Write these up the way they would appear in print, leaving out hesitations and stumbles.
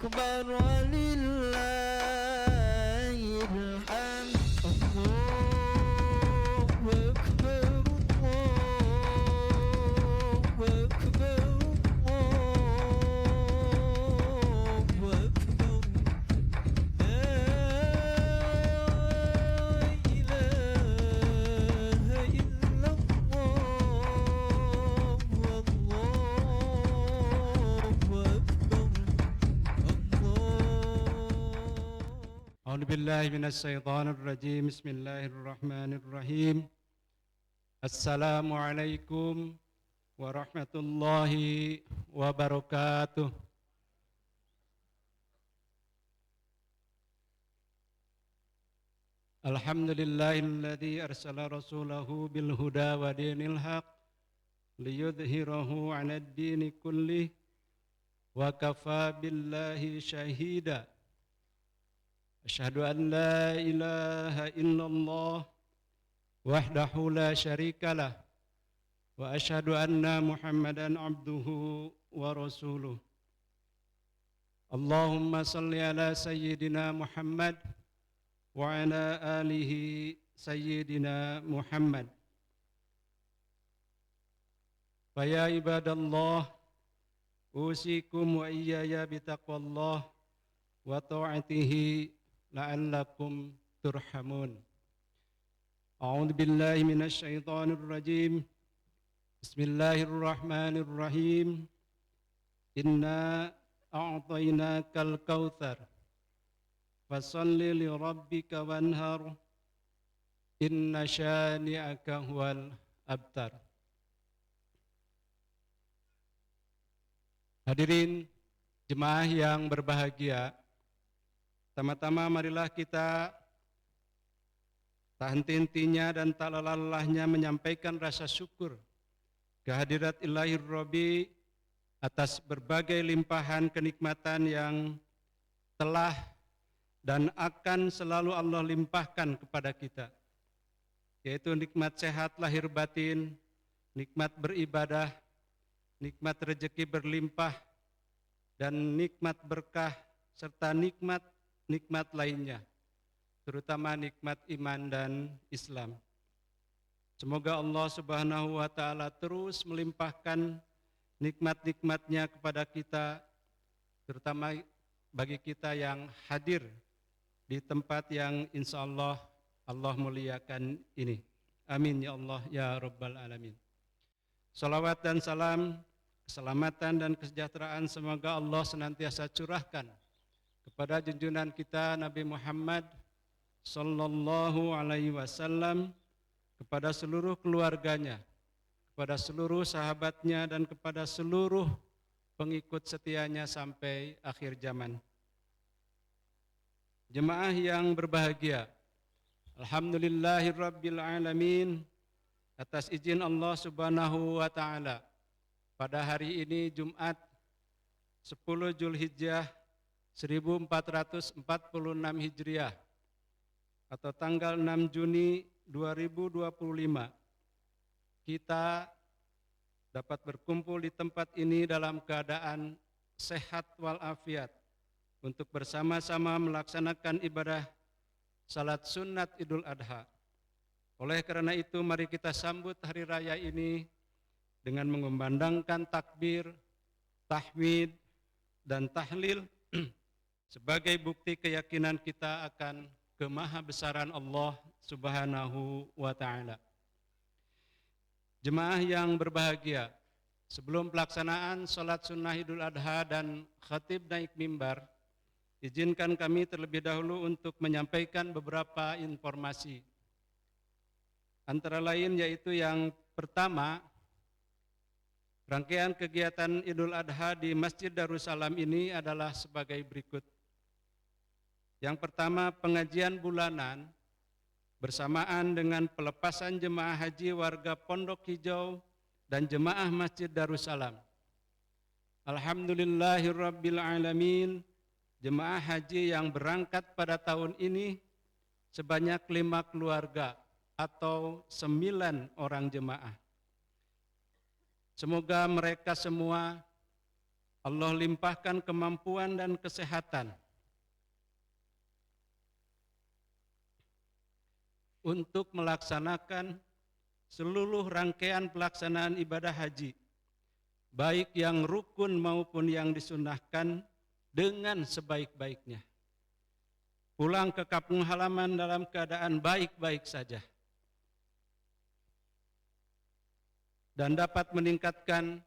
أكبر ولله الحمد الله أكبر الله أكبر الله أكبر لا إله إلا الله والله أكبر أعوذ بالله من الشيطان الرجيم بسم الله الرحمن الرحيم السلام عليكم ورحمة الله وبركاته الحمد لله الذي أرسل رسوله بالهدى ودين الحق ليظهره على الدين كله وكفى بالله شهيدا أشهد أن لا إله إلا الله وحده لا شريك له وأشهد أن محمدا عبده ورسوله اللهم صل على سيدنا محمد وعلى آله سيدنا محمد فيا عباد الله أوصيكم وإياي بتقوى الله وطاعته لعلكم ترحمون أعوذ بالله من الشيطان الرجيم بسم الله الرحمن الرحيم إنا أعطيناك الكوثر فصل لربك وانهر إن شانئك هو الأبتر. Hadirin jemaah yang berbahagia, pertama-tama marilah kita tak henti-hentinya dan tak lelah-lelahnya menyampaikan rasa syukur kehadirat Ilahir Rabbi atas berbagai limpahan kenikmatan yang telah dan akan selalu Allah limpahkan kepada kita, yaitu nikmat sehat lahir batin, nikmat beribadah, nikmat rezeki berlimpah, dan nikmat berkah, serta nikmat lainnya, terutama nikmat iman dan Islam. Semoga Allah Subhanahu wa Ta'ala terus melimpahkan nikmat-nikmatnya kepada kita, terutama bagi kita yang hadir di tempat yang insya Allah muliakan ini. Amin ya Allah ya Rabbal Alamin. Salawat dan salam, keselamatan dan kesejahteraan semoga Allah senantiasa curahkan kepada junjungan kita Nabi Muhammad sallallahu alaihi wasallam, kepada seluruh keluarganya, kepada seluruh sahabatnya, dan kepada seluruh pengikut setianya sampai akhir zaman. Jemaah yang berbahagia, alhamdulillahirabbil alamin, atas izin Allah Subhanahu wa Ta'ala, pada hari ini Jumat 10 Zulhijjah 1446 Hijriah atau tanggal 6 Juni 2025, kita dapat berkumpul di tempat ini dalam keadaan sehat walafiat untuk bersama-sama melaksanakan ibadah salat sunnat Idul Adha. Oleh karena itu mari kita sambut hari raya ini dengan mengumandangkan takbir, tahmid, dan tahlil sebagai bukti keyakinan kita akan kemahabesaran Allah Subhanahu wa Ta'ala. Jemaah yang berbahagia, sebelum pelaksanaan salat sunnah Idul Adha dan khatib naik mimbar, izinkan kami terlebih dahulu untuk menyampaikan beberapa informasi. Antara lain yaitu yang pertama, rangkaian kegiatan Idul Adha di Masjid Darussalam ini adalah sebagai berikut. Yang pertama, pengajian bulanan bersamaan dengan pelepasan jemaah haji warga Pondok Hijau dan jemaah Masjid Darussalam. Alhamdulillahirabbil alamin, jemaah haji yang berangkat pada tahun ini sebanyak 5 keluarga atau 9 orang jemaah. Semoga mereka semua Allah limpahkan kemampuan dan kesehatan untuk melaksanakan seluruh rangkaian pelaksanaan ibadah haji, baik yang rukun maupun yang disunahkan dengan sebaik-baiknya. Pulang ke kampung halaman dalam keadaan baik-baik saja. Dan dapat meningkatkan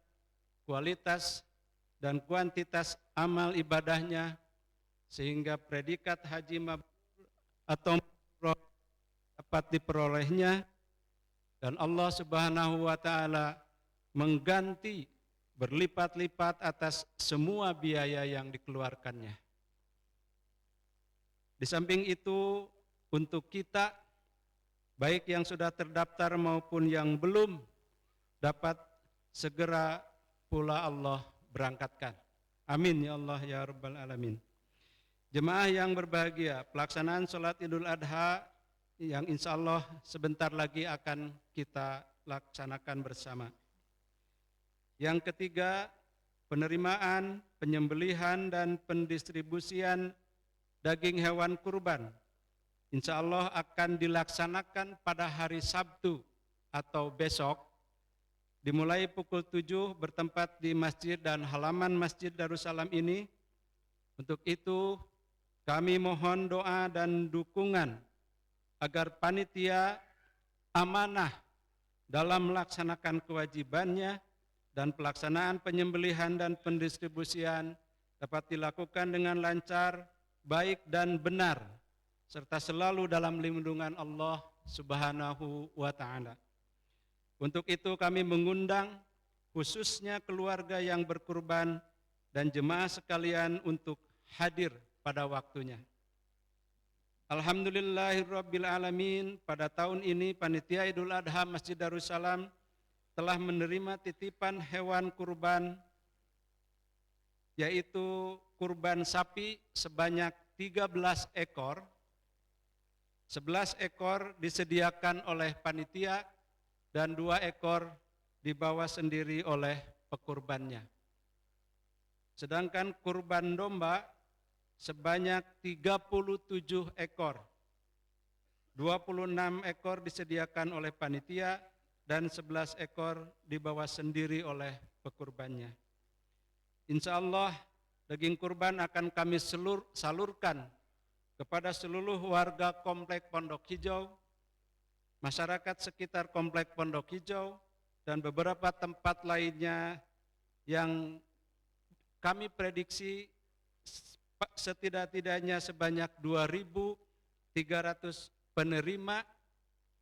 kualitas dan kuantitas amal ibadahnya sehingga predikat haji mabrur atau mabrur dapat diperolehnya dan Allah Subhanahu wa taala mengganti berlipat-lipat atas semua biaya yang dikeluarkannya. Di samping itu untuk kita baik yang sudah terdaftar maupun yang belum dapat segera pula Allah berangkatkan. Amin ya Allah ya Rabbal Alamin. Jemaah yang berbahagia, pelaksanaan sholat Idul Adha yang insya Allah sebentar lagi akan kita laksanakan bersama. Yang ketiga, penerimaan, penyembelihan dan pendistribusian daging hewan kurban insya Allah akan dilaksanakan pada hari Sabtu atau besok dimulai pukul 7 bertempat di masjid dan halaman Masjid Darussalam ini. Untuk itu kami mohon doa dan dukungan agar panitia amanah dalam melaksanakan kewajibannya dan pelaksanaan penyembelihan dan pendistribusian dapat dilakukan dengan lancar, baik dan benar, serta selalu dalam lindungan Allah Subhanahu wa ta'ala. Untuk itu kami mengundang khususnya keluarga yang berkurban dan jemaah sekalian untuk hadir pada waktunya. Alhamdulillahirabbil alamin, pada tahun ini panitia Idul Adha Masjid Darussalam telah menerima titipan hewan kurban yaitu kurban sapi sebanyak 13 ekor. 11 ekor disediakan oleh panitia dan 2 ekor dibawa sendiri oleh pekurbannya. Sedangkan kurban domba sebanyak 37 ekor. 26 ekor disediakan oleh panitia dan 11 ekor dibawa sendiri oleh pekurbannya. Insya Allah daging kurban akan kami salurkan kepada seluruh warga Komplek Pondok Hijau, masyarakat sekitar Komplek Pondok Hijau, dan beberapa tempat lainnya yang kami prediksi setidak-tidaknya sebanyak 2.300 penerima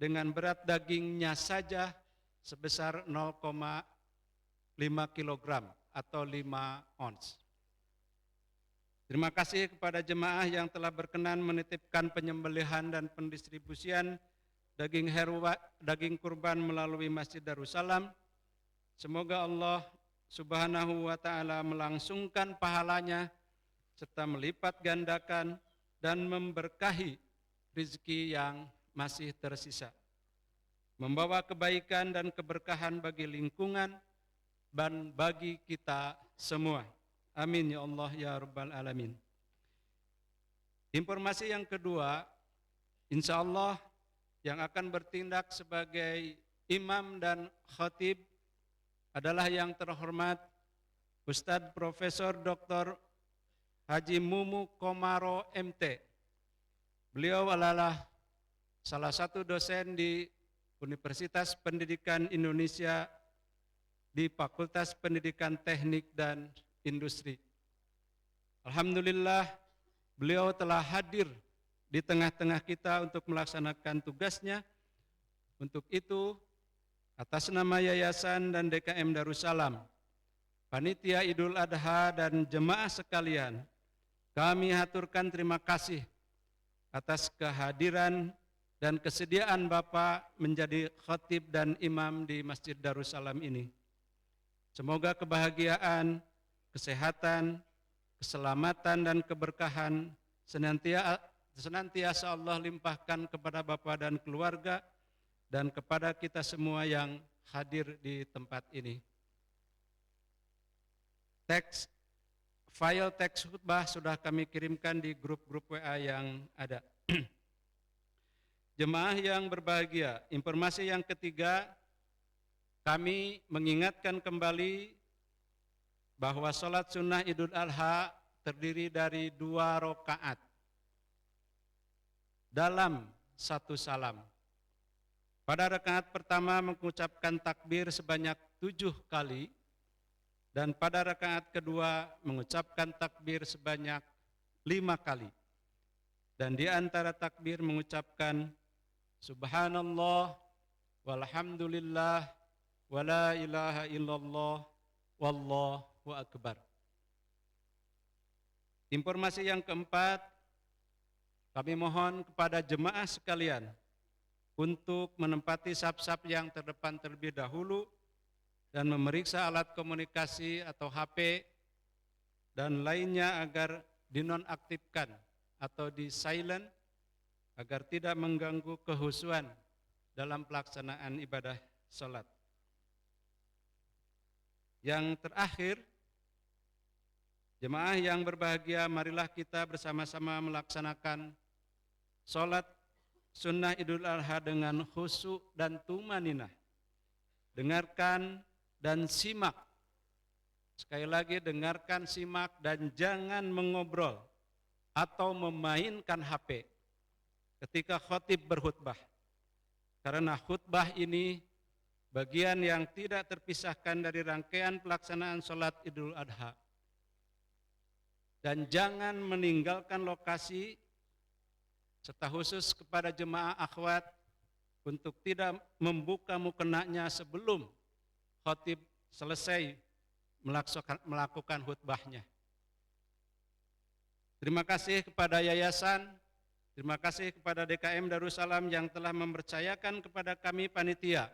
dengan berat dagingnya saja sebesar 0,5 kg atau 5 ons. Terima kasih kepada jemaah yang telah berkenan menitipkan penyembelihan dan pendistribusian daging kurban melalui Masjid Darussalam. Semoga Allah Subhanahu wa ta'ala melangsungkan pahalanya serta melipat gandakan dan memberkahi rezeki yang masih tersisa, membawa kebaikan dan keberkahan bagi lingkungan dan bagi kita semua. Amin ya Allah ya Rabbal Alamin. Informasi yang kedua, insya Allah yang akan bertindak sebagai imam dan khatib adalah yang terhormat Ustadz Profesor Dr. Haji Mumu Komaro MT. Beliau adalah salah satu dosen di Universitas Pendidikan Indonesia di Fakultas Pendidikan Teknik dan Industri. Alhamdulillah beliau telah hadir di tengah-tengah kita untuk melaksanakan tugasnya. Untuk itu, atas nama Yayasan dan DKM Darussalam, Panitia Idul Adha dan jemaah sekalian, kami haturkan terima kasih atas kehadiran dan kesediaan Bapak menjadi khatib dan imam di Masjid Darussalam ini. Semoga kebahagiaan, kesehatan, keselamatan dan keberkahan senantiasa Allah limpahkan kepada Bapak dan keluarga dan kepada kita semua yang hadir di tempat ini. Teks file teks khutbah sudah kami kirimkan di grup-grup WA yang ada. Jemaah yang berbahagia, informasi yang ketiga, kami mengingatkan kembali bahwa sholat sunnah Idul Adha terdiri dari 2 rakaat dalam 1 salam. Pada rakaat pertama mengucapkan takbir sebanyak 7 kali, dan pada rakaat kedua mengucapkan takbir sebanyak 5 kali. Dan di antara takbir mengucapkan Subhanallah, walhamdulillah, wala ilaha illallah, wallahu akbar. Informasi yang keempat, kami mohon kepada jemaah sekalian untuk menempati saf-saf yang terdepan terlebih dahulu dan memeriksa alat komunikasi atau HP dan lainnya agar dinonaktifkan atau di silent agar tidak mengganggu kehusuan dalam pelaksanaan ibadah sholat. Yang terakhir, jemaah yang berbahagia, marilah kita bersama-sama melaksanakan sholat sunnah Idul Adha dengan khusyuk dan tumaninah. Dengarkan dan simak. Sekali lagi, dengarkan, simak, dan jangan mengobrol atau memainkan HP ketika khatib berkhutbah. Karena khutbah ini bagian yang tidak terpisahkan dari rangkaian pelaksanaan sholat Idul Adha. Dan jangan meninggalkan lokasi, serta khusus kepada jemaah akhwat untuk tidak membuka mukenanya sebelum khatib selesai melakukan khutbahnya. Terima kasih kepada yayasan, terima kasih kepada DKM Darussalam yang telah mempercayakan kepada kami panitia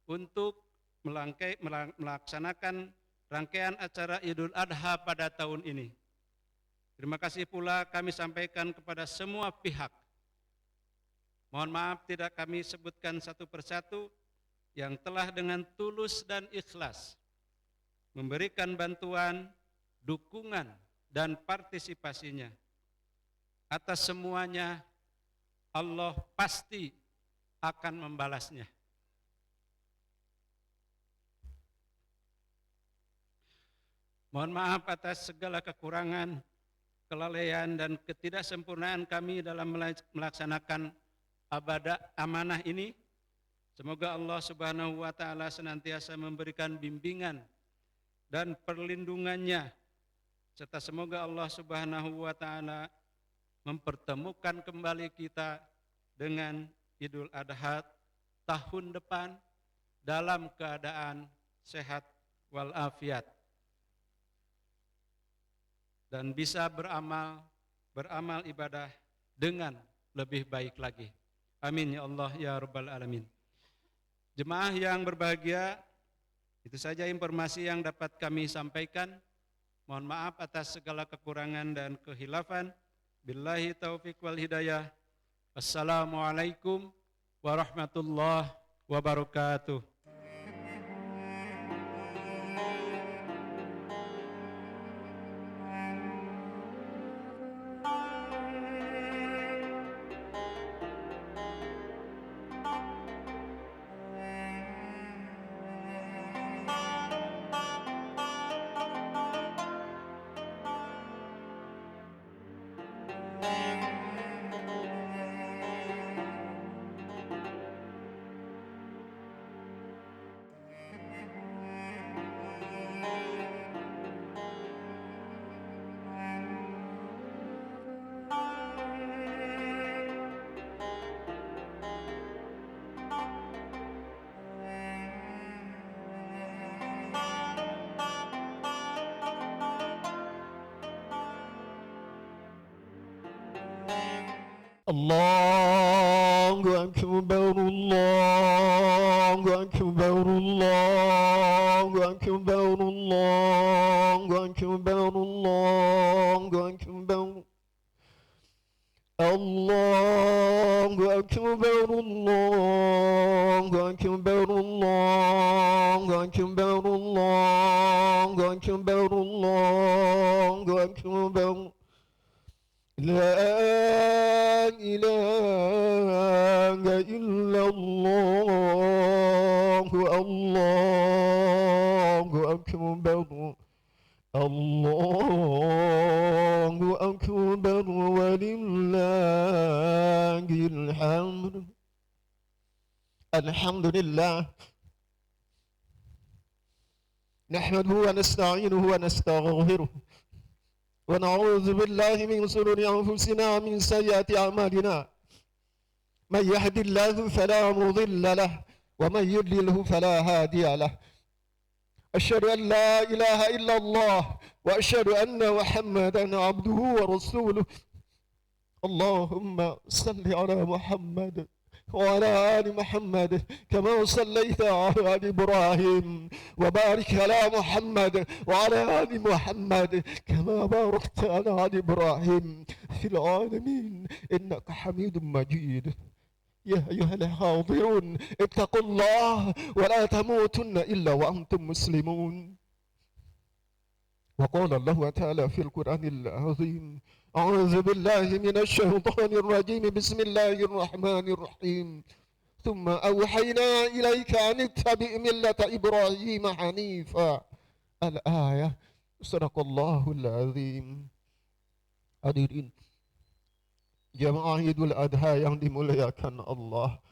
untuk melaksanakan rangkaian acara Idul Adha pada tahun ini. Terima kasih pula kami sampaikan kepada semua pihak. Mohon maaf tidak kami sebutkan satu persatu yang telah dengan tulus dan ikhlas memberikan bantuan, dukungan, dan partisipasinya. Atas semuanya, Allah pasti akan membalasnya. Mohon maaf atas segala kekurangan, kelalaian, dan ketidaksempurnaan kami dalam melaksanakan amanah ini. Semoga Allah Subhanahu wa Ta'ala senantiasa memberikan bimbingan dan perlindungannya, serta semoga Allah Subhanahu wa Ta'ala mempertemukan kembali kita dengan Idul Adha tahun depan dalam keadaan sehat walafiat dan bisa beramal ibadah dengan lebih baik lagi. Amin ya Allah ya Rabbal Alamin. Jemaah yang berbahagia, itu saja informasi yang dapat kami sampaikan. Mohon maaf atas segala kekurangan dan khilafan. Billahi taufiq wal hidayah. Assalamualaikum warahmatullahi wabarakatuh. Allahu Akbar, Allahu Akbar, Allahu Akbar, Allahu Akbar, Allahu Akbar. Allahu Akbar, Allahu Akbar, Allahu Akbar, Allahu Akbar, Allahu لا إله إلا الله الله أكبر الله أكبر ولله الحمد الحمد لله نحمده ونستعينه ونستغفره ونعوذ بالله من شرور أنفسنا ومن سيئات أعمالنا من يهد الله فلا مضل له ومن يضلله فلا هادي له أشهد أن لا إله إلا الله وأشهد أن محمدا عبده ورسوله اللهم صل على محمد وعلى آل محمد كما صليت على آل إبراهيم وبارك على محمد وعلى آل محمد كما باركت على آل إبراهيم في العالمين إنك حميد مجيد يا أيها الحاضرون اتقوا الله ولا تموتن إلا وأنتم مسلمون وقال الله تعالى في القرآن العظيم أعوذ بالله من الشيطان الرجيم بسم الله الرحمن الرحيم ثم أوحينا إليك أن اتبع ملة إبراهيم حنيفا الآية صدق الله العظيم. Hadirin jamaah Idul Adha yang dimuliakan Allah,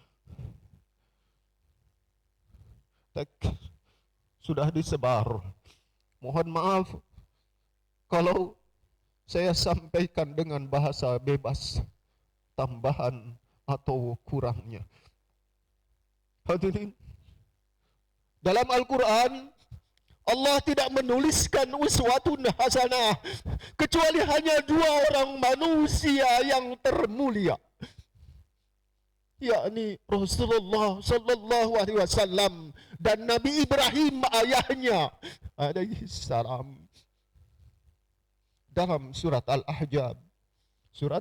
sudah disebar. Mohon maaf kalau saya sampaikan dengan bahasa bebas, tambahan atau kurangnya. Hadirin, dalam Al-Quran Allah tidak menuliskan uswatun hasanah kecuali hanya dua orang manusia yang termulia, yakni Rasulullah sallallahu alaihi wasallam dan Nabi Ibrahim ayahnya alaihi salam. Dalam surat Al-Ahzab, surat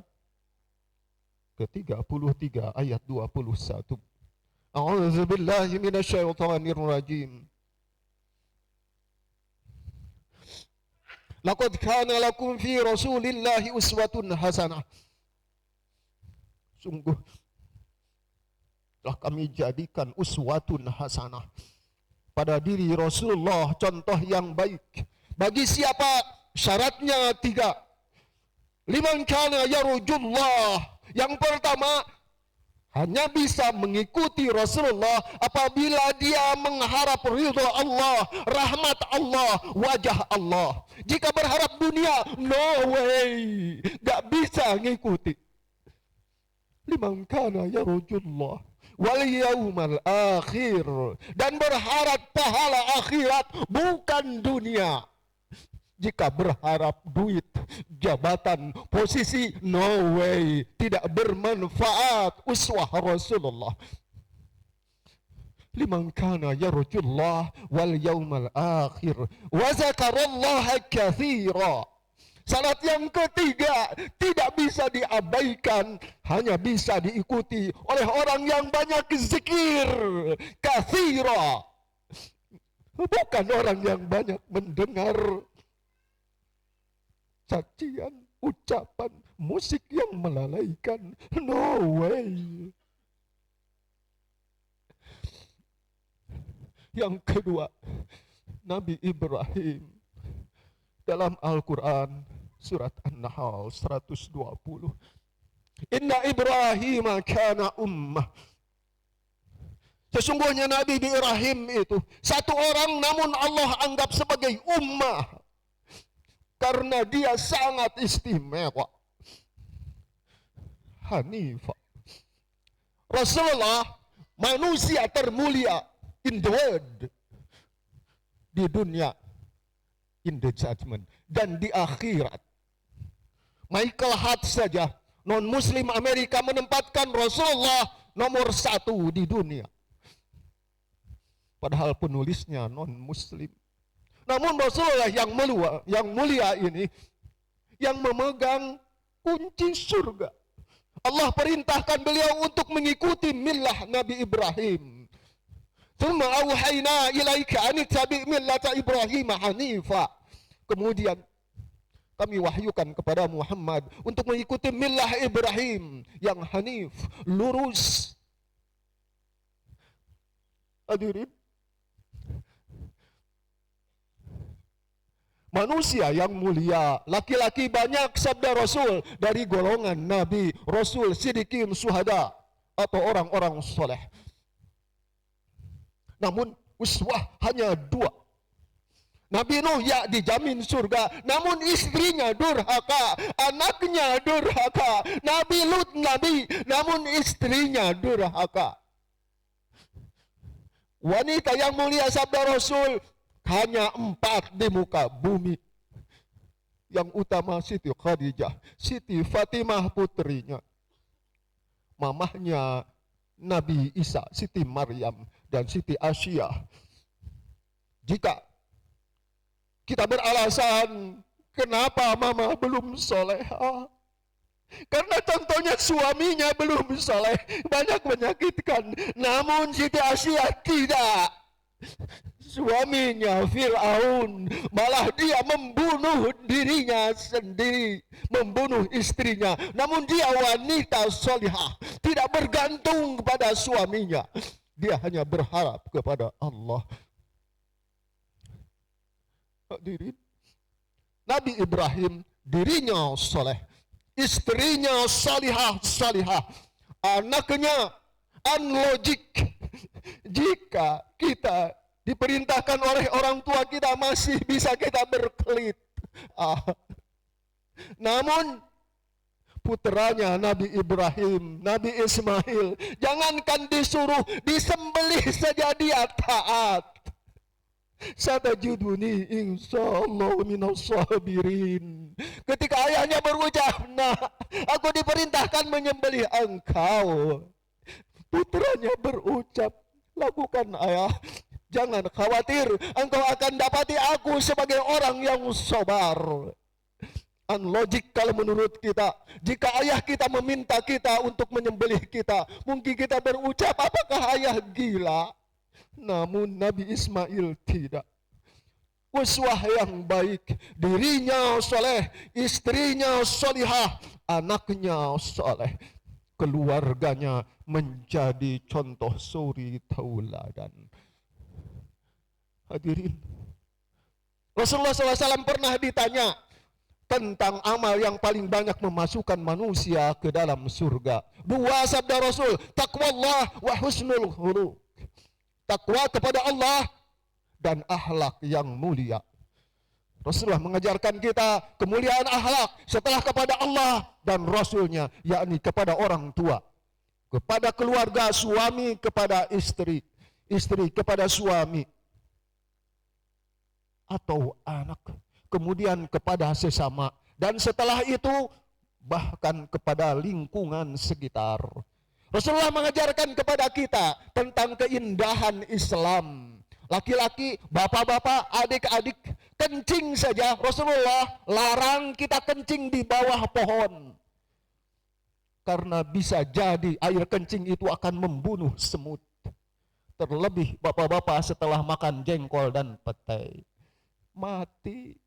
ke-33 ayat 21. A'udzu billahi minasyaitonir rajim. Laqad kana lakum fi Rasulillahi uswatun hasanah. Sungguh telah kami jadikan uswatun hasanah pada diri Rasulullah contoh yang baik. Bagi siapa? Syaratnya 3. Liman kana yarjullah. Yang pertama, hanya bisa mengikuti Rasulullah apabila dia mengharap ridha Allah, rahmat Allah, wajah Allah. Jika berharap dunia, no way, gak bisa ngikuti. Liman kana yarjullah wal yaumal akhir, dan berharap pahala akhirat bukan dunia. Jika berharap duit, jabatan, posisi, no way, tidak bermanfaat uswah Rasulullah. Liman kana yarjullah wal yaumal akhir wa zakarallaha katsira. Syarat yang ketiga tidak bisa diabaikan, hanya bisa diikuti oleh orang yang banyak zikir, katsira. Bukan orang yang banyak mendengar cacian, ucapan, musik yang melalaikan. No way. Yang kedua, Nabi Ibrahim dalam Al-Quran surat An-Nahl 120. Inna Ibrahim kana ummah. Sesungguhnya Nabi Ibrahim itu satu orang, namun Allah anggap sebagai ummah karena dia sangat istimewa. Hanifah. Rasulullah manusia termulia in the world, di dunia, in the judgment, dan di akhirat. Michael Hart saja, non-muslim Amerika, menempatkan Rasulullah nomor 1 di dunia. Padahal penulisnya non-muslim. Namun Rasulullah yang mulia ini yang memegang kunci surga. Allah perintahkan beliau untuk mengikuti millah Nabi Ibrahim. Tsumma auhayna ilaika an tabi' millata Ibrahim hanifa. Kemudian kami wahyukan kepada Muhammad untuk mengikuti millah Ibrahim yang hanif, lurus. Hadirin, manusia yang mulia, laki-laki banyak sabda Rasul dari golongan Nabi, Rasul, Siddiqin, Syuhada atau orang-orang soleh. Namun uswah hanya 2. Nabi Nuh ya dijamin surga, namun istrinya durhaka, anaknya durhaka. Nabi Lut nabi, namun istrinya durhaka. Wanita yang mulia sabda Rasul hanya 4 di muka bumi. Yang utama Siti Khadijah, Siti Fatimah putrinya, mamahnya Nabi Isa, Siti Maryam, dan Siti Asyah. Jika kita beralasan, kenapa mama belum soleha? Karena contohnya suaminya belum soleh, banyak menyakitkan. Namun Siti Asyah tidak. Suaminya Fir'aun, malah dia membunuh dirinya sendiri, membunuh istrinya. Namun dia wanita solihah, tidak bergantung kepada suaminya. Dia hanya berharap kepada Allah. Hadirin, Nabi Ibrahim dirinya soleh, istrinya salihah, anaknya unlogik. Jika kita diperintahkan oleh orang tua kita, masih bisa kita berkelit. Namun putranya Nabi Ibrahim, Nabi Ismail, jangankan disuruh disembelih saja dia taat. Satajuduni insyaallah minas sabirin. Ketika ayahnya berucap, "Nah, aku diperintahkan menyembelih engkau." Putranya berucap, "Lakukan ayah. Jangan khawatir, engkau akan dapati aku sebagai orang yang sabar." Unlogik kalau menurut kita. Jika ayah kita meminta kita untuk menyembelih kita, mungkin kita berucap, apakah ayah gila? Namun Nabi Ismail tidak. Uswah yang baik, dirinya soleh, istrinya solihah, anaknya soleh, keluarganya menjadi contoh suri tauladan. Hadirin, Rasulullah SAW pernah ditanya tentang amal yang paling banyak memasukkan manusia ke dalam surga. 2 sabda Rasul, taqwallah wa husnul khuluq. Takwa kepada Allah dan akhlak yang mulia. Rasulullah mengajarkan kita kemuliaan akhlak setelah kepada Allah dan Rasulnya, yakni kepada orang tua, kepada keluarga, suami kepada istri, istri kepada suami atau anak, kemudian kepada sesama, dan setelah itu bahkan kepada lingkungan sekitar. Rasulullah mengajarkan kepada kita tentang keindahan Islam. Laki-laki, bapak-bapak, adik-adik, kencing saja Rasulullah larang kita kencing di bawah pohon. Karena bisa jadi air kencing itu akan membunuh semut. Terlebih bapak-bapak setelah makan jengkol dan petai, mati.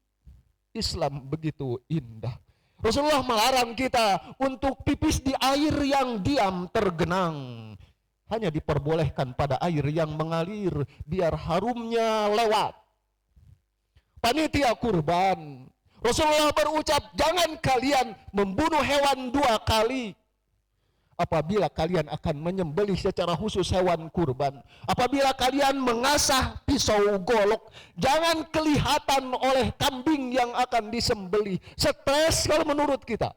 Islam begitu indah. Rasulullah melarang kita untuk pipis di air yang diam tergenang. Hanya diperbolehkan pada air yang mengalir, biar harumnya lewat. Panitia kurban, Rasulullah berucap, jangan kalian membunuh hewan 2 kali. Apabila kalian akan menyembelih secara khusus hewan kurban, apabila kalian mengasah pisau golok, jangan kelihatan oleh kambing yang akan disembelih. Stres kalau menurut kita.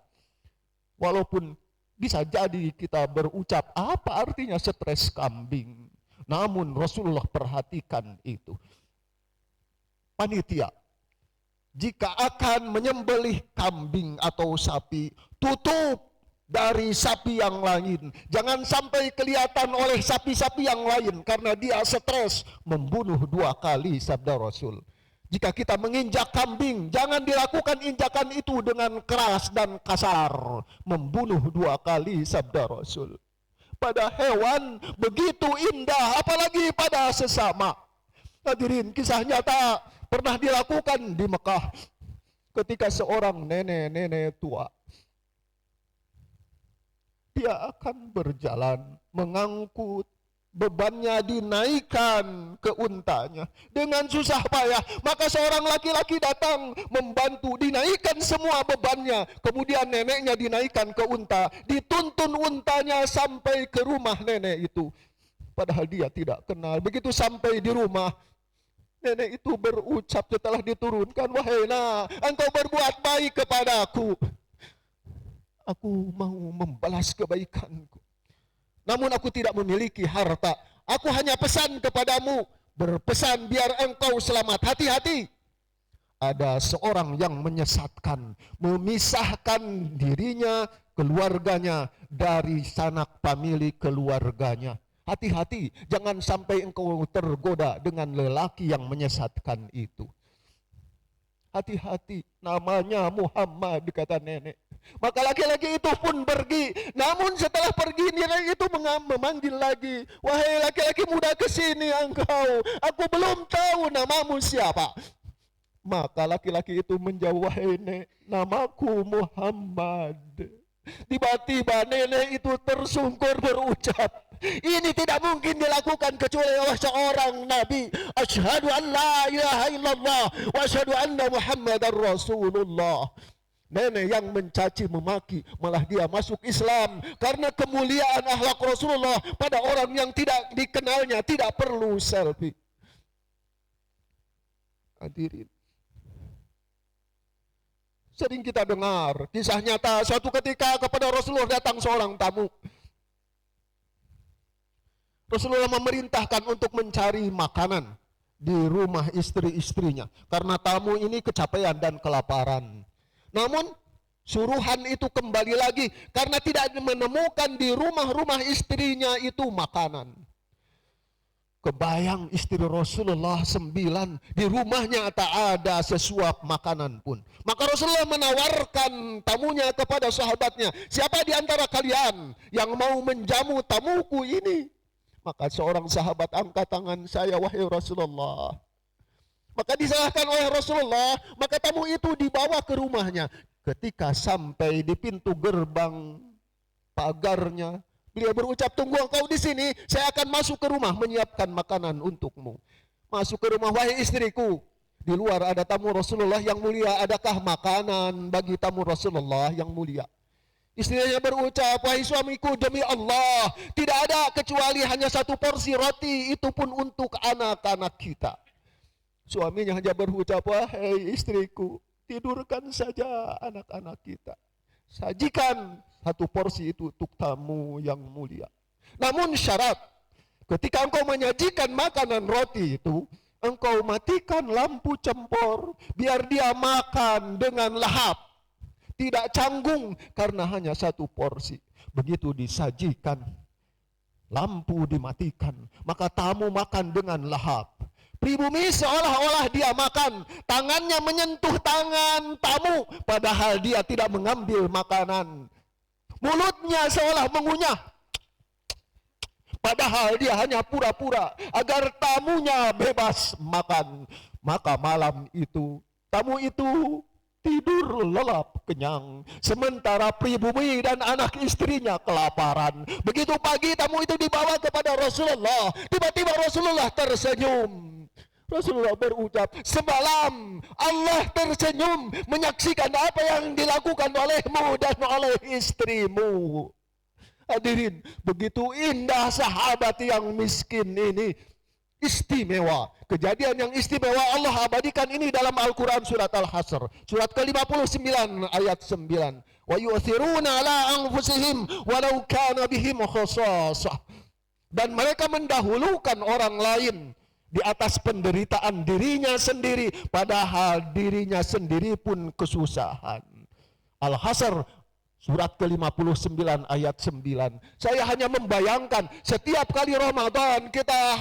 Walaupun bisa jadi kita berucap, apa artinya stres kambing? Namun Rasulullah perhatikan itu. Panitia, jika akan menyembelih kambing atau sapi, tutup dari sapi yang lain. Jangan sampai kelihatan oleh sapi-sapi yang lain, karena dia stres membunuh 2 kali, sabda Rasul. Jika kita menginjak kambing, jangan dilakukan injakan itu dengan keras dan kasar, membunuh 2 kali, sabda Rasul. Pada hewan begitu indah, apalagi pada sesama. Hadirin, kisah nyata pernah dilakukan di Mekah. ketika seorang nenek-nenek tua, dia akan berjalan mengangkut bebannya, dinaikkan ke untanya dengan susah payah. Maka seorang laki-laki datang membantu, dinaikkan semua bebannya. Kemudian neneknya dinaikkan ke unta, dituntun untanya sampai ke rumah nenek itu. Padahal dia tidak kenal. Begitu sampai di rumah, nenek itu berucap setelah diturunkan, "Wahai nak, engkau berbuat baik kepadaku. Aku mau membalas kebaikanku. Namun aku tidak memiliki harta. Aku hanya pesan kepadamu, berpesan biar engkau selamat. Hati-hati. Ada seorang yang menyesatkan, memisahkan dirinya, keluarganya dari sanak famili keluarganya. Hati-hati, jangan sampai engkau tergoda dengan lelaki yang menyesatkan itu." Hati-hati, namanya Muhammad, kata nenek. Maka laki-laki itu pun pergi. Namun setelah pergi, nenek itu memanggil lagi, "Wahai laki-laki muda, kesini engkau. Aku belum tahu namamu siapa." Maka laki-laki itu menjawab, "Wahai nenek, namaku Muhammad." Tiba-tiba nenek itu tersungkur berucap, "Ini tidak mungkin dilakukan kecuali oleh seorang nabi. Asyhadu an la ilaha illallah wa asyhadu anna Muhammadar Rasulullah." Nenek yang mencaci memaki, malah dia masuk Islam karena kemuliaan akhlak Rasulullah pada orang yang tidak dikenalnya, tidak perlu selfie. Hadirin, sering kita dengar kisah nyata, suatu ketika kepada Rasulullah datang seorang tamu. Rasulullah memerintahkan untuk mencari makanan di rumah istri-istrinya karena tamu ini kecapean dan kelaparan. Namun suruhan itu kembali lagi karena tidak menemukan di rumah-rumah istrinya itu makanan. Kebayang istri Rasulullah 9, di rumahnya tak ada sesuap makanan pun. Maka Rasulullah menawarkan tamunya kepada sahabatnya, "Siapa di antara kalian yang mau menjamu tamuku ini?" Maka seorang sahabat angkat tangan, "Saya, wahai Rasulullah." Maka diserahkan oleh Rasulullah, maka tamu itu dibawa ke rumahnya. Ketika sampai di pintu gerbang pagarnya, beliau berucap, "Tunggu engkau di sini, saya akan masuk ke rumah menyiapkan makanan untukmu." Masuk ke rumah, "Wahai istriku, di luar ada tamu Rasulullah yang mulia, adakah makanan bagi tamu Rasulullah yang mulia?" Istrinya berucap, "Wahai suamiku, demi Allah, tidak ada kecuali hanya satu porsi roti, itu pun untuk anak-anak kita." Suaminya hanya berucap, "Wahai istriku, tidurkan saja anak-anak kita. Sajikan satu porsi itu untuk tamu yang mulia. Namun syarat, ketika engkau menyajikan makanan roti itu, engkau matikan lampu cempor, biar dia makan dengan lahap, tidak canggung karena hanya satu porsi." Begitu disajikan, lampu dimatikan, maka tamu makan dengan lahap. Pribumi seolah-olah dia makan, tangannya menyentuh tangan tamu, padahal dia tidak mengambil makanan. Mulutnya seolah mengunyah, padahal dia hanya pura-pura agar tamunya bebas makan. Maka malam itu, tamu itu tidur lelap kenyang, sementara pribumi dan anak istrinya kelaparan. Begitu pagi, tamu itu dibawa kepada Rasulullah. Tiba-tiba Rasulullah tersenyum. Rasulullah berucap, "Semalam Allah tersenyum menyaksikan apa yang dilakukan olehmu dan oleh istrimu." Hadirin, begitu indah sahabat yang miskin ini. Istimewa. Kejadian yang istimewa Allah abadikan ini dalam Al-Quran surat Al-Hasr. Surat ke-59 ayat 9. "Wa yu'thiruna ala anfusihim walau kana bihim khasasah." Dan mereka mendahulukan orang lain di atas penderitaan dirinya sendiri, padahal dirinya sendiri pun kesusahan. Al-Hasr surat ke-59 ayat 9. Saya hanya membayangkan setiap kali Ramadan kita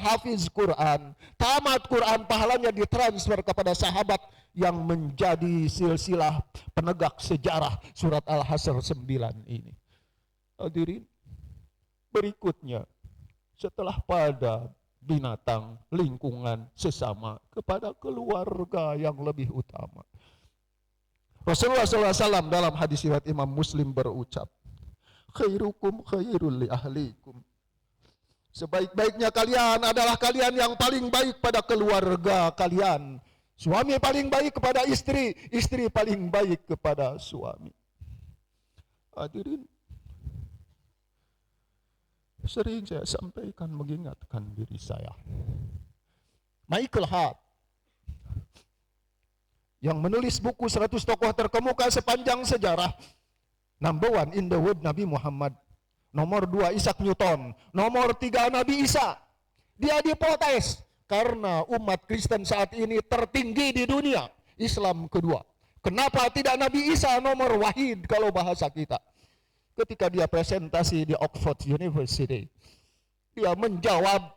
hafiz Quran, tamat Quran, pahalanya ditransfer kepada sahabat yang menjadi silsilah penegak sejarah surat Al-Hasr 9 ini. Hadirin, berikutnya setelah pada binatang, lingkungan, sesama, kepada keluarga yang lebih utama. Rasulullah SAW dalam hadis riwayat Imam Muslim berucap, khairukum khairul li ahlikum. Sebaik-baiknya kalian adalah kalian yang paling baik pada keluarga kalian. Suami paling baik kepada istri, istri paling baik kepada suami. Hadirin, sering saya sampaikan mengingatkan diri saya. Michael Hart yang menulis buku 100 tokoh terkemuka sepanjang sejarah. Number 1 in the world Nabi Muhammad. Nomor 2 Isaac Newton. Nomor 3 Nabi Isa. Dia diprotes karena umat Kristen saat ini tertinggi di dunia. Islam kedua. Kenapa tidak Nabi Isa nomor wahid kalau bahasa kita? Ketika dia presentasi di Oxford University, dia menjawab,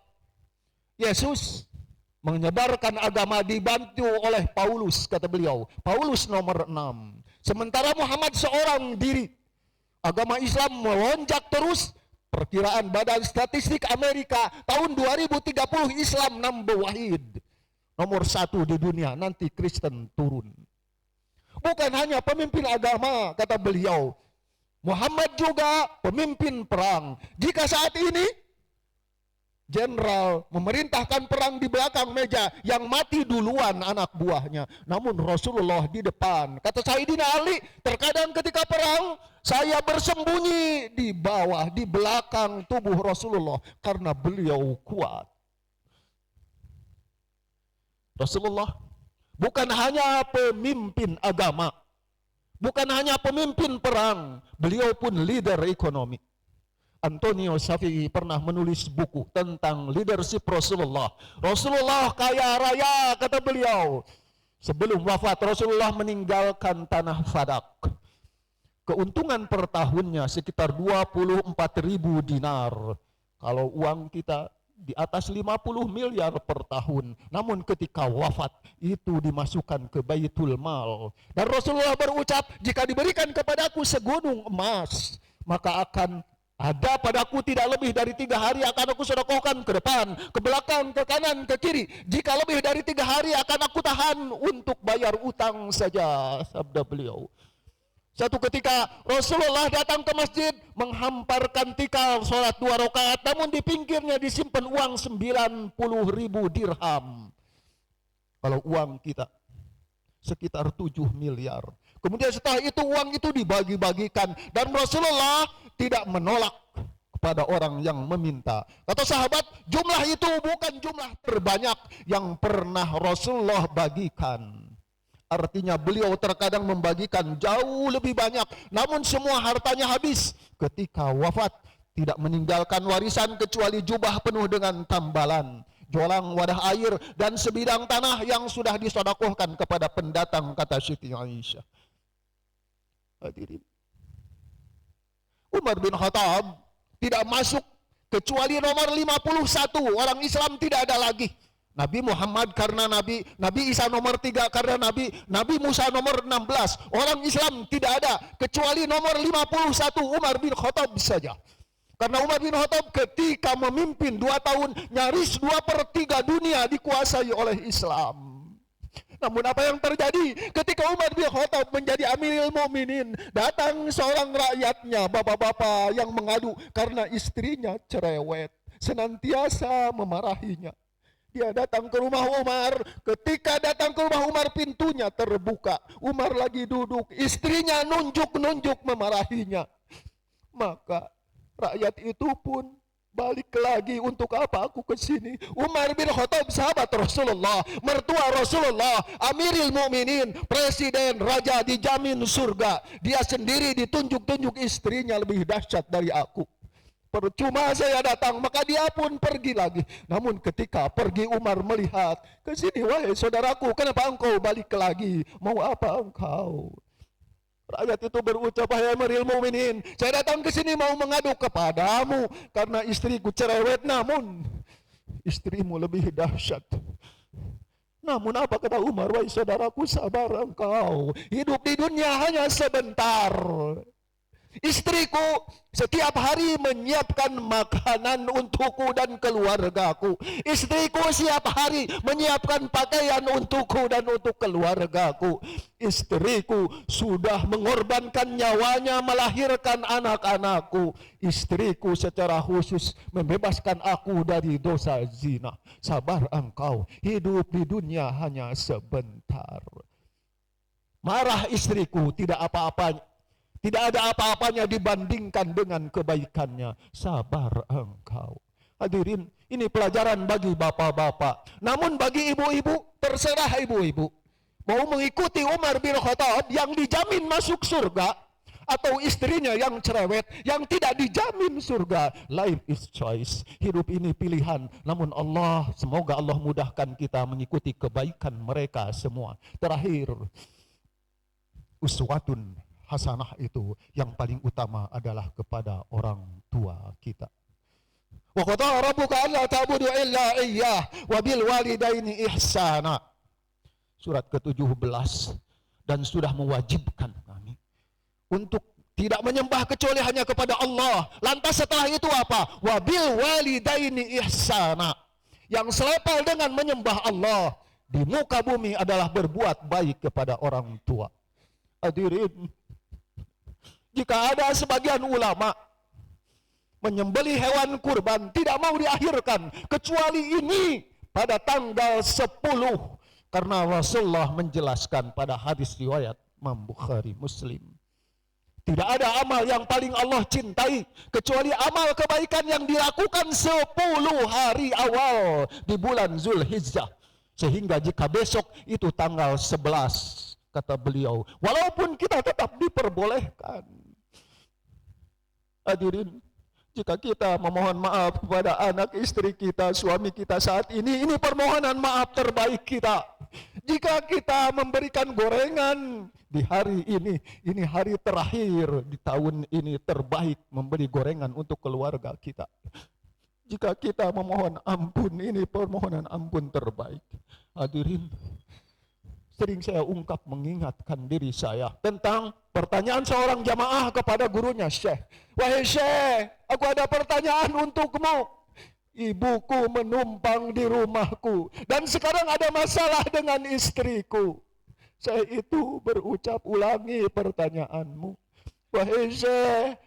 Yesus menyebarkan agama dibantu oleh Paulus, kata beliau. Paulus nomor 6. Sementara Muhammad seorang diri. Agama Islam melonjak terus. Perkiraan Badan Statistik Amerika tahun 2030 Islam number wahid. Nomor 1 di dunia, nanti Kristen turun. Bukan hanya pemimpin agama, kata beliau. Muhammad juga pemimpin perang. Jika saat ini jenderal memerintahkan perang di belakang meja, yang mati duluan anak buahnya, namun Rasulullah di depan. Kata Sayyidina Ali, terkadang ketika perang saya bersembunyi di bawah, di belakang tubuh Rasulullah karena beliau kuat. Rasulullah bukan hanya pemimpin agama, bukan hanya pemimpin perang, beliau pun leader ekonomi. Antonio Safi'i pernah menulis buku tentang leadership Rasulullah. Rasulullah kaya raya, kata beliau. Sebelum wafat Rasulullah meninggalkan tanah Fadak. Keuntungan per tahunnya sekitar 24.000 dinar. Kalau uang kita di atas 50 miliar per tahun. Namun ketika wafat itu dimasukkan ke Baitul Mal. Dan Rasulullah berucap, jika diberikan kepadaku segunung emas, maka akan ada padaku tidak lebih dari 3 hari akan aku sedekahkan ke depan, ke belakang, ke kanan, ke kiri. Jika lebih dari 3 hari akan aku tahan untuk bayar utang saja, sabda beliau. Satu ketika Rasulullah datang ke masjid, menghamparkan tikar sholat 2 rakaat, namun di pinggirnya disimpan uang 90.000 dirham. Kalau uang kita sekitar 7 miliar. Kemudian setelah itu uang itu dibagi-bagikan, dan Rasulullah tidak menolak kepada orang yang meminta. Kata sahabat, jumlah itu bukan jumlah terbanyak yang pernah Rasulullah bagikan. Artinya beliau terkadang membagikan jauh lebih banyak, namun semua hartanya habis. Ketika wafat tidak meninggalkan warisan kecuali jubah penuh dengan tambalan, jolang wadah air, dan sebidang tanah yang sudah disedekahkan kepada pendatang, kata Siti Aisyah. Hadirin, Umar bin Khattab tidak masuk kecuali nomor 51. Orang Islam tidak ada lagi. Nabi Muhammad karena Nabi, Nabi Isa nomor 3 karena Nabi, Nabi Musa nomor 16. Orang Islam tidak ada kecuali nomor 51, Umar bin Khattab saja. Karena Umar bin Khattab ketika memimpin 2 tahun, nyaris 2/3 dunia dikuasai oleh Islam. Namun apa yang terjadi ketika Umar bin Khattab menjadi Amirul Mukminin, datang seorang rakyatnya, bapak-bapak yang mengadu karena istrinya cerewet, senantiasa memarahinya. Dia datang ke rumah Umar. Ketika datang ke rumah Umar, pintunya terbuka. Umar lagi duduk, istrinya nunjuk-nunjuk memarahinya. Maka rakyat itu pun balik lagi, untuk apa aku ke sini? Umar bin Khattab sahabat Rasulullah, mertua Rasulullah, Amirul Mukminin, presiden, raja, dijamin surga. Dia sendiri ditunjuk-tunjuk istrinya lebih dahsyat dari aku. Percuma saya datang, maka dia pun pergi lagi. Namun ketika pergi Umar melihat, ke sini wahai saudaraku, kenapa engkau balik lagi? Mau apa engkau? Rakyat itu berucap, wahai Amirul Mukminin, saya datang ke sini mau mengadu kepadamu karena istriku cerewet, namun istrimu lebih dahsyat. Namun apa kata Umar? Wahai saudaraku, sabar engkau. Hidup di dunia hanya sebentar. Istriku setiap hari menyiapkan makanan untukku dan keluargaku. Istriku setiap hari menyiapkan pakaian untukku dan untuk keluargaku. Istriku sudah mengorbankan nyawanya melahirkan anak-anakku. Istriku secara khusus membebaskan aku dari dosa zina. Sabar engkau, hidup di dunia hanya sebentar. Marah istriku tidak apa-apanya. Tidak ada apa-apanya dibandingkan dengan kebaikannya. Sabar engkau. Hadirin, ini pelajaran bagi bapak-bapak. Namun bagi ibu-ibu, terserah ibu-ibu. Mau mengikuti Umar bin Khattab yang dijamin masuk surga, atau istrinya yang cerewet, yang tidak dijamin surga. Life is choice. Hidup ini pilihan. Namun Allah, semoga Allah mudahkan kita mengikuti kebaikan mereka semua. Terakhir, uswatun hasanah itu yang paling utama adalah kepada orang tua kita. Wa qada rabbuka alla ta'budu illa iyyah wa bil walidaini ihsana. Surat ke-17, dan sudah mewajibkan kami untuk tidak menyembah kecuali hanya kepada Allah. Lantas setelah itu apa? Wa bil walidaini ihsana. Yang selepel dengan menyembah Allah di muka bumi adalah berbuat baik kepada orang tua. Hadirin, jika ada sebagian ulama menyembelih hewan kurban tidak mau diakhirkan kecuali ini pada tanggal 10, karena Rasulullah menjelaskan pada hadis riwayat Imam Bukhari Muslim, tidak ada amal yang paling Allah cintai kecuali amal kebaikan yang dilakukan 10 hari awal di bulan Zulhijjah. Sehingga jika besok itu tanggal 11, kata beliau, walaupun kita tetap diperbolehkan. Hadirin, jika kita memohon maaf kepada anak istri kita, suami kita saat ini permohonan maaf terbaik kita. Jika kita memberikan gorengan di hari ini hari terakhir di tahun ini terbaik memberi gorengan untuk keluarga kita. Jika kita memohon ampun, ini permohonan ampun terbaik. Hadirin, sering saya ungkap mengingatkan diri saya tentang pertanyaan seorang jamaah kepada gurunya, Syekh. Wahai Syekh, aku ada pertanyaan untukmu. Ibuku menumpang di rumahku dan sekarang ada masalah dengan istriku. Syekh itu berucap, ulangi pertanyaanmu. Wahai Syekh,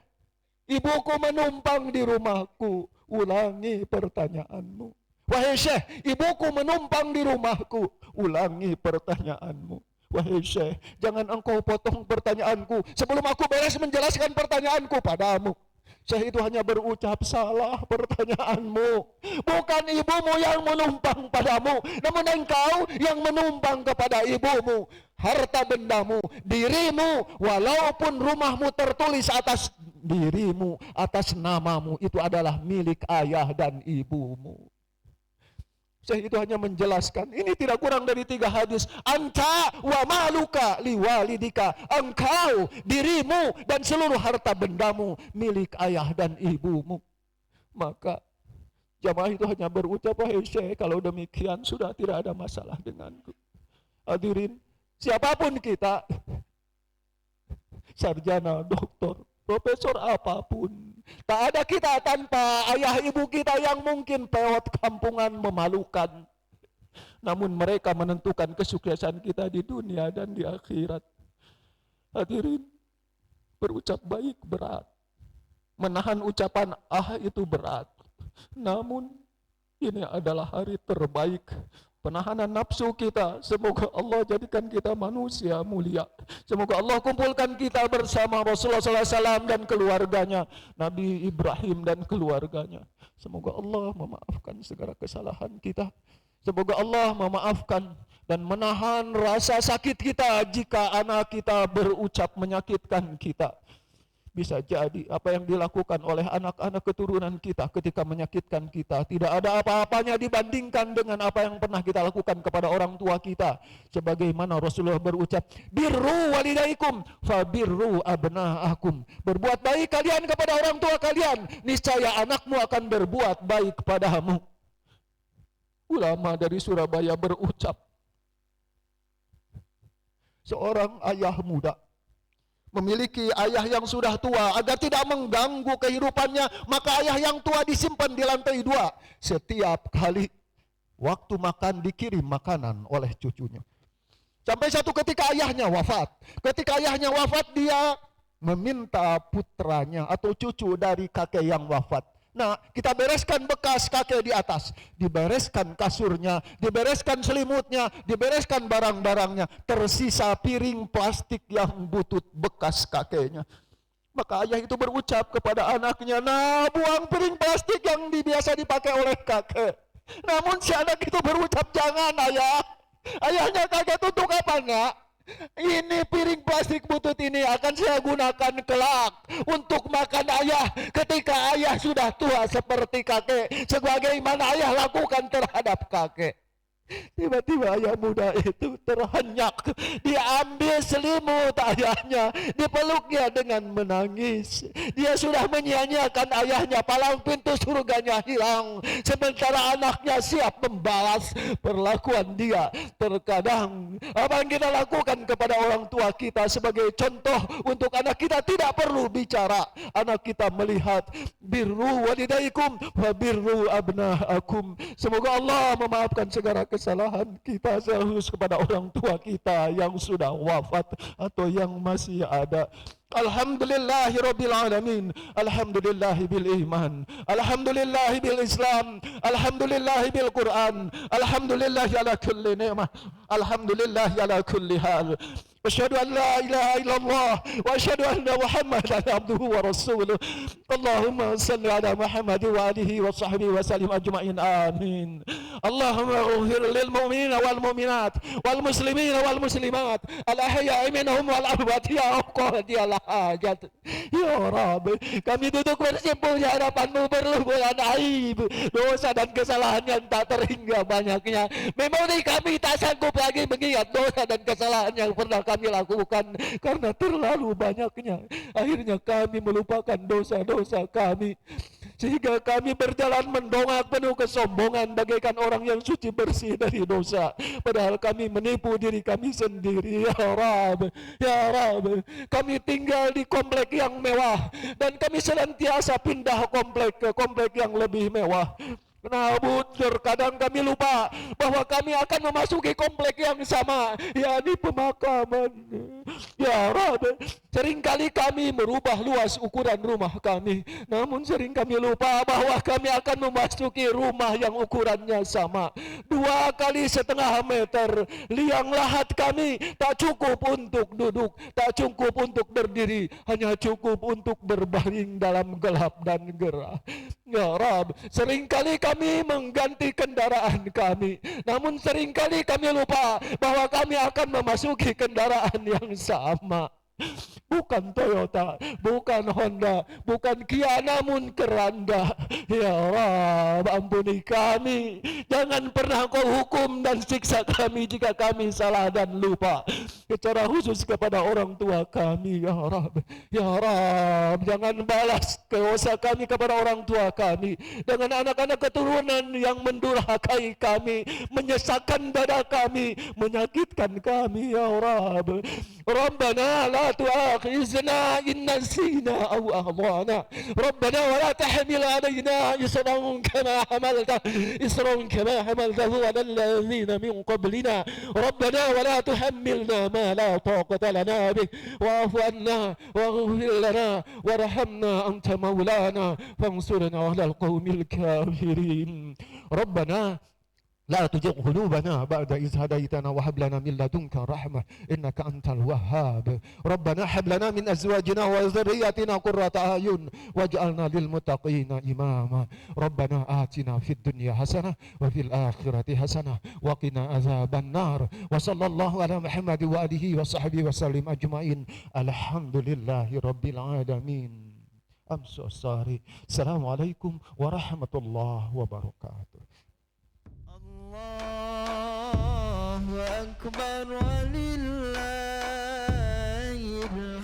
ibuku menumpang di rumahku. Ulangi pertanyaanmu. Wahai Syekh, ibuku menumpang di rumahku. Ulangi pertanyaanmu. Wahai Syekh, jangan engkau potong pertanyaanku sebelum aku beres menjelaskan pertanyaanku padamu. Syekh itu hanya berucap, salah pertanyaanmu. Bukan ibumu yang menumpang padamu, namun engkau yang menumpang kepada ibumu. Harta bendamu, dirimu, walaupun rumahmu tertulis atas dirimu, atas namamu, itu adalah milik ayah dan ibumu. Syekh itu hanya menjelaskan, ini tidak kurang dari 3 hadis. Anta wa maluka liwalidika. Engkau, dirimu, dan seluruh harta bendamu milik ayah dan ibumu. Maka jamaah itu hanya berucap, wahai Syekh, kalau demikian sudah tidak ada masalah denganku. Hadirin, siapapun kita, sarjana, doktor, profesor apapun, tak ada kita tanpa ayah ibu kita yang mungkin pewot kampungan memalukan. Namun mereka menentukan kesuksesan kita di dunia dan di akhirat. Hadirin, berucap baik berat. Menahan ucapan itu berat. Namun ini adalah hari terbaik penahanan nafsu kita. Semoga Allah jadikan kita manusia mulia. Semoga Allah kumpulkan kita bersama Rasulullah SAW dan keluarganya, Nabi Ibrahim dan keluarganya. Semoga Allah memaafkan segala kesalahan kita. Semoga Allah memaafkan dan menahan rasa sakit kita jika anak kita berucap menyakitkan kita. Bisa jadi apa yang dilakukan oleh anak-anak keturunan kita ketika menyakitkan kita tidak ada apa-apanya dibandingkan dengan apa yang pernah kita lakukan kepada orang tua kita. Sebagaimana Rasulullah berucap, birru walidaikum fabirru abnaakum. Berbuat baik kalian kepada orang tua kalian, niscaya anakmu akan berbuat baik padamu. Ulama dari Surabaya berucap, seorang ayah muda memiliki ayah yang sudah tua agar tidak mengganggu kehidupannya, maka ayah yang tua disimpan di lantai 2. Setiap kali waktu makan dikirim makanan oleh cucunya. Sampai satu ketika ayahnya wafat. Ketika ayahnya wafat, dia meminta putranya atau cucu dari kakek yang wafat. Nah, kita bereskan bekas kakek di atas, dibereskan kasurnya, dibereskan selimutnya, dibereskan barang-barangnya, tersisa piring plastik yang butut bekas kakeknya. Maka ayah itu berucap kepada anaknya, "Nah, buang piring plastik yang biasa dipakai oleh kakek." Namun si anak itu berucap, "Jangan ayah." Ayahnya kaget, "Untuk apa nak? Ini piring plastik butut ini akan saya gunakan kelak untuk makan ayah ketika ayah sudah tua seperti kakek, sebagaimana ayah lakukan terhadap kakek." Tiba-tiba ayah muda itu terhenyak, diambil selimut ayahnya, dipeluknya dengan menangis. Dia sudah menyia-nyiakan ayahnya, palang pintu surganya hilang, sementara anaknya siap membalas perlakuan dia. Terkadang apa yang kita lakukan kepada orang tua kita sebagai contoh untuk anak kita tidak perlu bicara. Anak kita melihat, birru walidaykum wa birru abnaakum. Semoga Allah memaafkan segala kesalahan kita seharus kepada orang tua kita yang sudah wafat atau yang masih ada. Alhamdulillahirabbil alamin, alhamdulillahi bil iman, alhamdulillahi bil islam, alhamdulillahi bil quran, alhamdulillahi ala kulli ni'mah, alhamdulillahi ala kulli hal. Asyhadu an la ilaha illallah wa asyhadu anna Muhammadan abduhu wa rasuluh. Allahumma salli ala Muhammad wa alihi wa sahbihi wa sallim ajma'in. Amin. Allahumma ighfir lil mu'minina wal mu'minat wal muslimina wal muslimat al ahya'i minhum wal amwat ya qadiyal hajat. Ya Rabb, kami duduk bersimpuh di hadapan-Mu berlumuran aib, dosa dan kesalahan yang tak terhingga banyaknya. Memori kami tak sanggup lagi mengingat dosa dan kesalahan yang pernah kami lakukan karena terlalu banyaknya. Akhirnya kami melupakan dosa-dosa kami, sehingga kami berjalan mendongak penuh kesombongan bagaikan orang yang suci bersih dari dosa, padahal kami menipu diri kami sendiri. Ya Rabb, ya Rabb, kami tinggal di komplek yang mewah dan kami senantiasa pindah komplek ke komplek yang lebih mewah. Namun terkadang kami lupa bahwa kami akan memasuki komplek yang sama, yakni pemakaman. Ya Rabb, seringkali kami merubah luas ukuran rumah kami, namun sering kami lupa bahwa kami akan memasuki rumah yang ukurannya sama, 2,5 meter. Liang lahat kami tak cukup untuk duduk, tak cukup untuk berdiri, hanya cukup untuk berbaring dalam gelap dan gerah. Ya Rabb, seringkali kami mengganti kendaraan kami, namun seringkali kami lupa bahwa kami akan memasuki kendaraan yang sama. Bukan Toyota, bukan Honda, bukan Kia, namun keranda. Ya Rabb, ampuni kami. Jangan pernah Kau hukum dan siksa kami jika kami salah dan lupa, secara khusus kepada orang tua kami. Ya Rabb, ya Rabb, jangan balas dosa kami kepada orang tua kami dengan anak-anak keturunan yang mendurhakai kami, menyesakkan dada kami, menyakitkan kami. Ya Rabb, Rabbana la tu'akhizna in nasina aw akhtana. Rabbana wa la tahmil alaina isran kama hamaltahu ala alladhina min qablina. Rabbana wa la tuhammilna ma la taqata lana bih wa'fu anna waghfir lana warhamna anta maulana fansurna ala alqawmil kafirin. Rabbana لا تزغ قلوبنا بعد إذ هديتنا وهب لنا من لدنك رحمة إنك أنت الوهاب. ربنا هب لنا من أزواجنا وذرياتنا قرة أعين واجعلنا للمتقين إماما. ربنا آتنا في الدنيا حسنة وفي الآخرة حسنة وقنا عذاب النار. وصلى الله على محمد وآله وصحبه وسلم أجمعين. الحمد لله رب العالمين. I'm so sorry. Assalamualaikum warahmatullahi wabarakatuh. Allahu Akbar walillahil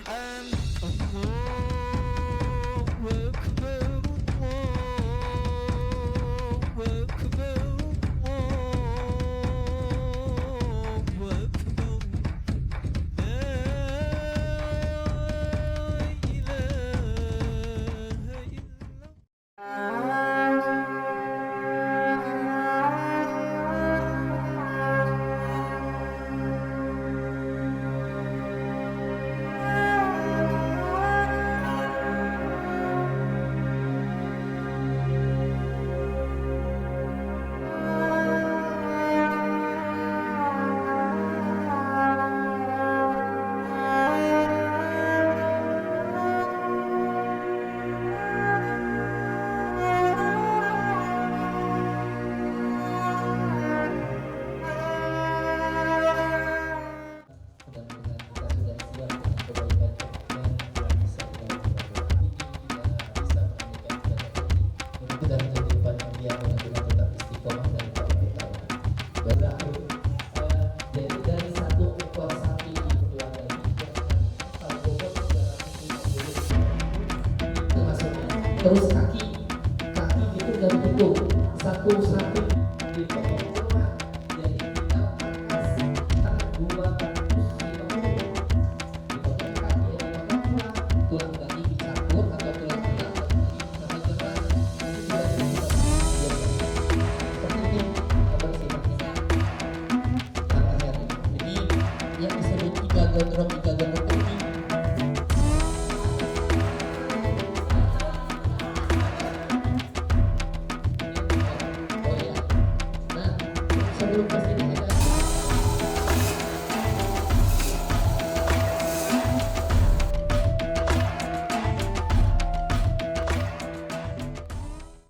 hamd. Allahu Akbar, Allahu Akbar, Allahu Akbar. La terus kaki itu udah ditutup satu dipotong semua, jadi kita pakai sekitar 250 dipotong kaki, dipotong tulang kaki dicampur atau tulang iga sama jelas seperti itu kebersihan kita pada hari ini. Jadi yang disebut iga gondrong ini sebelum kesini